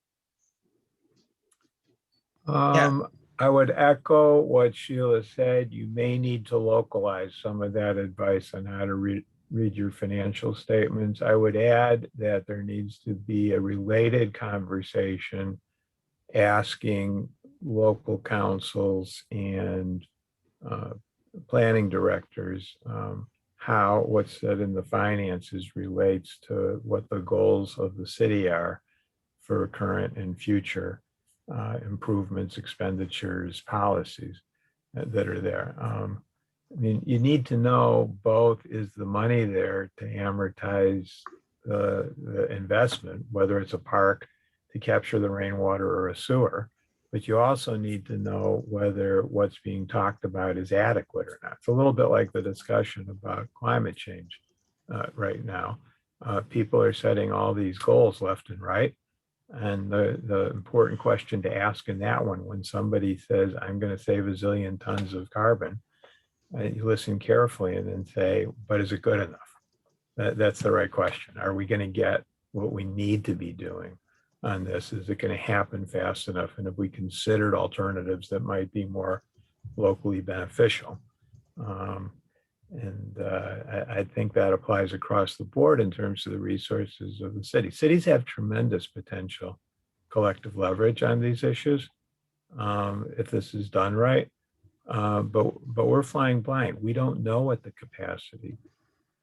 I would echo what Sheila said. You may need to localize some of that advice on how to read your financial statements. I would add that there needs to be a related conversation asking local councils and planning directors how what's said in the finances relates to what the goals of the city are for current and future improvements, expenditures, policies that are there. I mean, you need to know both, is the money there to amortize the investment, whether it's a park to capture the rainwater or a sewer, but you also need to know whether what's being talked about is adequate or not. It's a little bit like the discussion about climate change right now. People are setting all these goals left and right. And the important question to ask in that one, when somebody says, I'm going to save 1 zillion tons of carbon, you listen carefully and then say, but is it good enough? That's the right question. Are we going to get what we need to be doing on this? Is it going to happen fast enough? And have we considered alternatives that might be more locally beneficial? I think that applies across the board in terms of the resources of the city. Cities have tremendous potential collective leverage on these issues if this is done right. But we're flying blind. We don't know what the capacity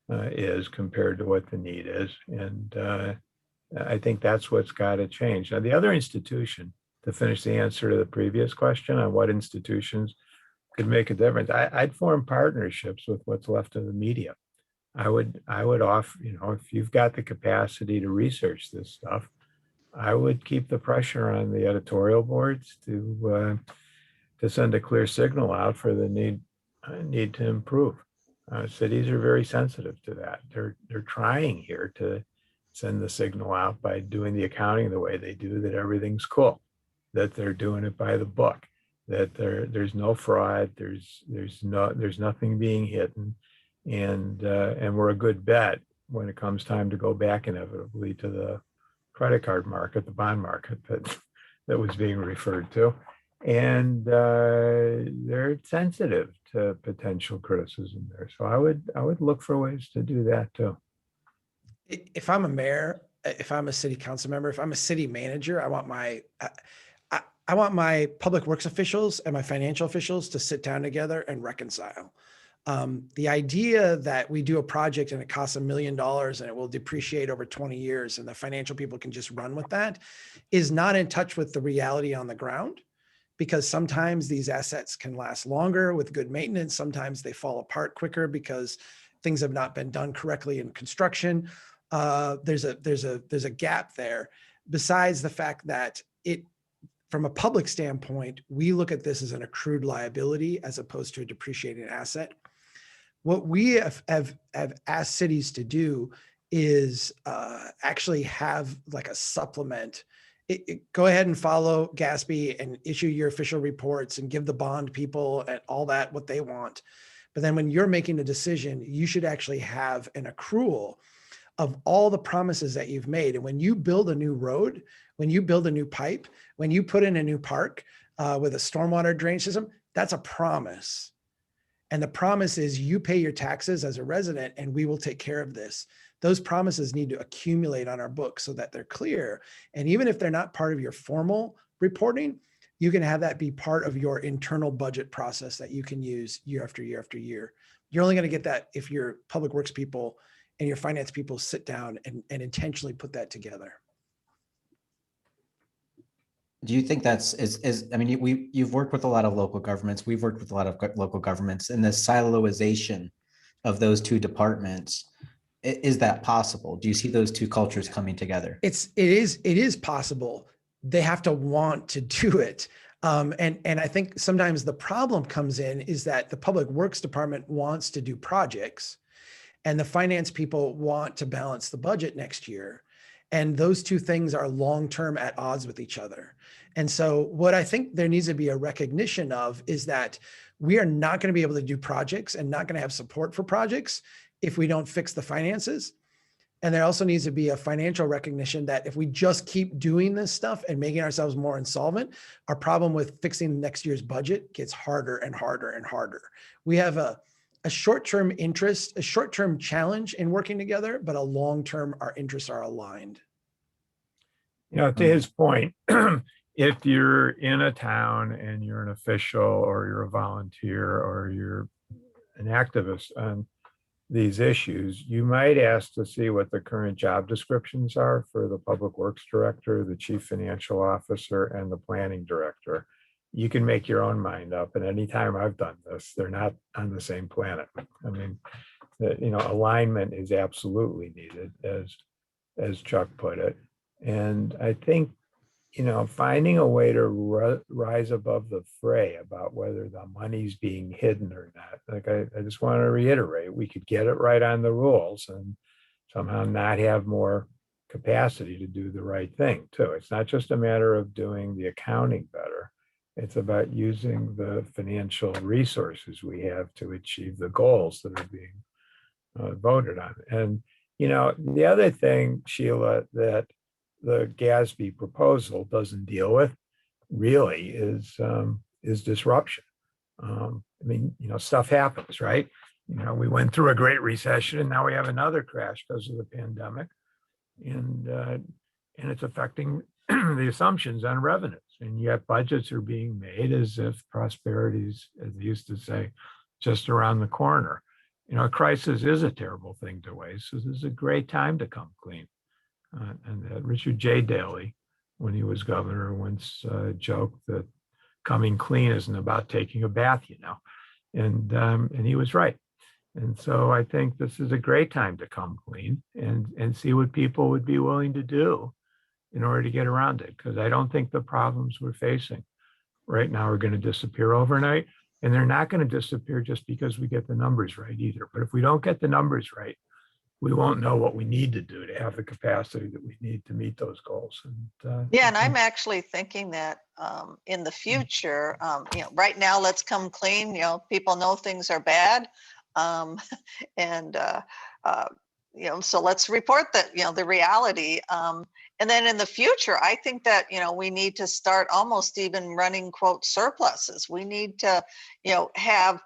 is compared to what the need is. And I think that's what's got to change. Now, the other institution, to finish the answer to the previous question on what institutions could make a difference, I'd form partnerships with what's left of the media. I would offer, if you've got the capacity to research this stuff, I would keep the pressure on the editorial boards to send a clear signal out for the need to improve. Cities are very sensitive to that. They're trying here to send the signal out by doing the accounting the way they do, that everything's cool, that they're doing it by the book, that there's no fraud, there's nothing being hidden, and we're a good bet when it comes time to go back inevitably to the credit card market, the bond market that was being referred to. And they're sensitive to potential criticism there. So I would look for ways to do that too. If I'm a mayor, if I'm a city council member, if I'm a city manager, I want my public works officials and my financial officials to sit down together and reconcile. The idea that we do a project and it costs $1 million and it will depreciate over 20 years and the financial people can just run with that is not in touch with the reality on the ground. Because sometimes these assets can last longer with good maintenance. Sometimes they fall apart quicker because things have not been done correctly in construction. There's a gap there. Besides the fact that from a public standpoint, we look at this as an accrued liability as opposed to a depreciating asset. What we have asked cities to do is actually have like a supplement. Go ahead and follow GASB and issue your official reports and give the bond people and all that what they want. But then when you're making a decision, you should actually have an accrual of all the promises that you've made. And when you build a new road, when you build a new pipe, when you put in a new park with a stormwater drainage system, that's a promise. And the promise is you pay your taxes as a resident and we will take care of this. Those promises need to accumulate on our books so that they're clear. And even if they're not part of your formal reporting, you can have that be part of your internal budget process that you can use year after year after year. You're only going to get that if your public works people and your finance people sit down and intentionally put that together. Do you think that's I mean, you've worked with a lot of local governments. We've worked with a lot of local governments, and the siloization of those two departments, is that possible? Do you see those two cultures coming together? It is possible. They have to want to do it. And I think sometimes the problem comes in is that the public works department wants to do projects and the finance people want to balance the budget next year. And those two things are long-term at odds with each other. And so what I think there needs to be a recognition of is that we are not going to be able to do projects and not going to have support for projects if we don't fix the finances. And there also needs to be a financial recognition that if we just keep doing this stuff and making ourselves more insolvent, our problem with fixing next year's budget gets harder and harder and harder. We have a short-term interest, a short-term challenge in working together, but a long-term, our interests are aligned. You know, to his point, if you're in a town and you're an official or you're a volunteer or you're an activist on these issues, you might ask to see what the current job descriptions are for the public works director, the chief financial officer, and the planning director. You can make your own mind up. And anytime I've done this, they're not on the same planet. I mean, alignment is absolutely needed, as Chuck put it. And I think, finding a way to rise above the fray about whether the money's being hidden or not. Like I just want to reiterate, we could get it right on the rules and somehow not have more capacity to do the right thing too. It's not just a matter of doing the accounting better. It's about using the financial resources we have to achieve the goals that are being voted on. And, the other thing, Sheila, that the GASB proposal doesn't deal with really is disruption. Stuff happens, right? We went through a great recession and now we have another crash because of the pandemic. And it's affecting the assumptions on revenues. And yet budgets are being made as if prosperity's, as they used to say, just around the corner. A crisis is a terrible thing to waste. So this is a great time to come clean. And Richard J. Daley, when he was governor, once joked that coming clean isn't about taking a bath, and he was right. And so I think this is a great time to come clean and see what people would be willing to do in order to get around it. Because I don't think the problems we're facing right now are going to disappear overnight. And they're not going to disappear just because we get the numbers right either. But if we don't get the numbers right, we won't know what we need to do to have the capacity that we need to meet those goals. And and I'm actually thinking that in the future, right now, let's come clean. People know things are bad, so let's report that the reality. And then in the future, I think that we need to start almost even running quote surpluses. We need to have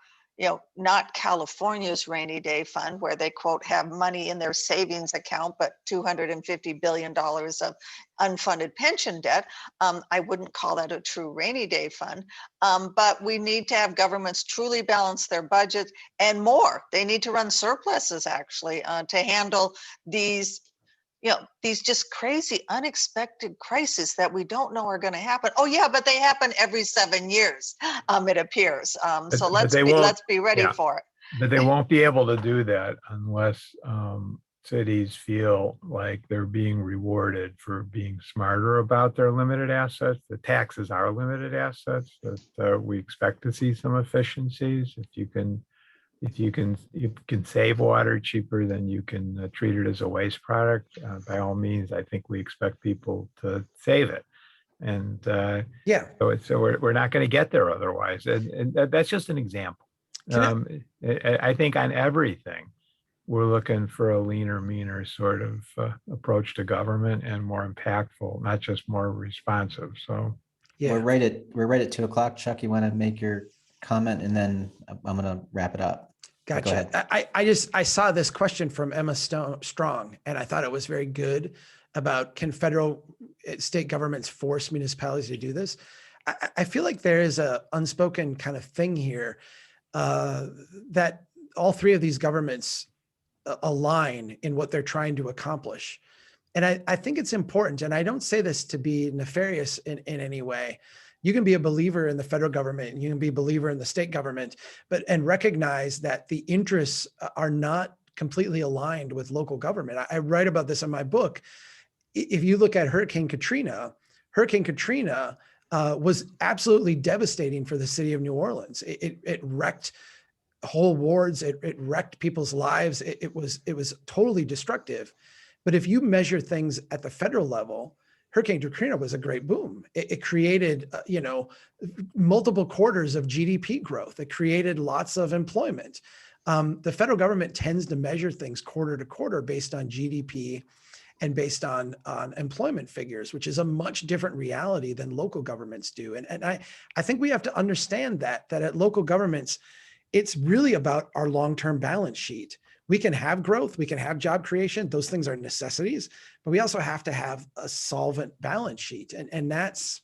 not California's rainy day fund where they quote have money in their savings account, but $250 billion of unfunded pension debt. I wouldn't call that a true rainy day fund, but we need to have governments truly balance their budgets and more. They need to run surpluses actually to handle these just crazy, unexpected crises that we don't know are going to happen. Oh yeah, but they happen every 7 years, it appears. So let's be ready for it. But they won't be able to do that unless cities feel like they're being rewarded for being smarter about their limited assets. The taxes are limited assets, that we expect to see some efficiencies. If you can save water cheaper than you can treat it as a waste product, by all means, I think we expect people to save it. And so we're not going to get there otherwise. And that's just an example. I think on everything, we're looking for a leaner, meaner sort of approach to government and more impactful, not just more responsive. So Yeah. We're right at 2 o'clock. Chuck, you want to make your comment and then I'm going to wrap it up. Go Gotcha. ahead. I saw this question from Emma Strong, and I thought it was very good about can federal state governments force municipalities to do this? I feel like there is a unspoken kind of thing here that all three of these governments align in what they're trying to accomplish. And I think it's important, and I don't say this to be nefarious in any way. You can be a believer in the federal government and you can be a believer in the state government, and recognize that the interests are not completely aligned with local government. I write about this in my book. If you look at Hurricane Katrina was absolutely devastating for the city of New Orleans. It wrecked whole wards. It wrecked people's lives. It was totally destructive. But if you measure things at the federal level, Hurricane Katrina was a great boom. It created, multiple quarters of GDP growth. It created lots of employment. The federal government tends to measure things quarter to quarter based on GDP and based on employment figures, which is a much different reality than local governments do. And I think we have to understand that at local governments, it's really about our long-term balance sheet. We can have growth, we can have job creation. Those things are necessities, but we also have to have a solvent balance sheet. And that's,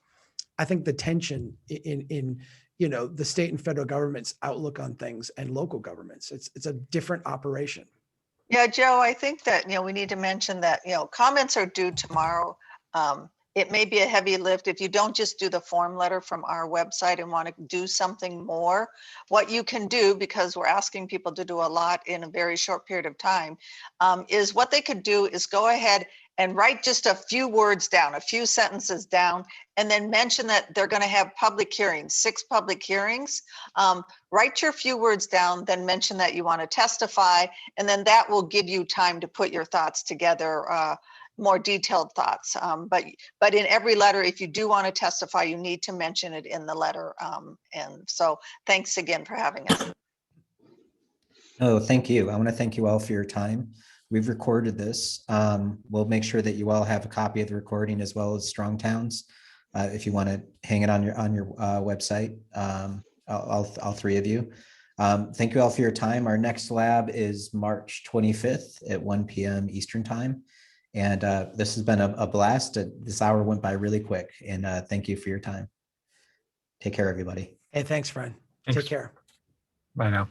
I think, the tension in the state and federal government's outlook on things and local governments. It's a different operation. Yeah, Joe, I think that, we need to mention that, comments are due tomorrow. It may be a heavy lift if you don't just do the form letter from our website and want to do something more. What you can do, because we're asking people to do a lot in a very short period of time, is what they could do is go ahead and write just a few words down, a few sentences down, and then mention that they're going to have public hearings, 6 public hearings. Write your few words down, then mention that you want to testify, and then that will give you time to put your thoughts together, more detailed thoughts. But in every letter, if you do want to testify, you need to mention it in the letter. And so thanks again for having us. Oh, thank you. I want to thank you all for your time. We've recorded this. We'll make sure that you all have a copy of the recording as well as Strong Towns. If you want to hang it on your website, all three of you. Thank you all for your time. Our next lab is March 25th at 1 p.m. Eastern time. And this has been a blast. This hour went by really quick. And thank you for your time. Take care, everybody. Hey, thanks, friend. Thanks. Take care. Bye now.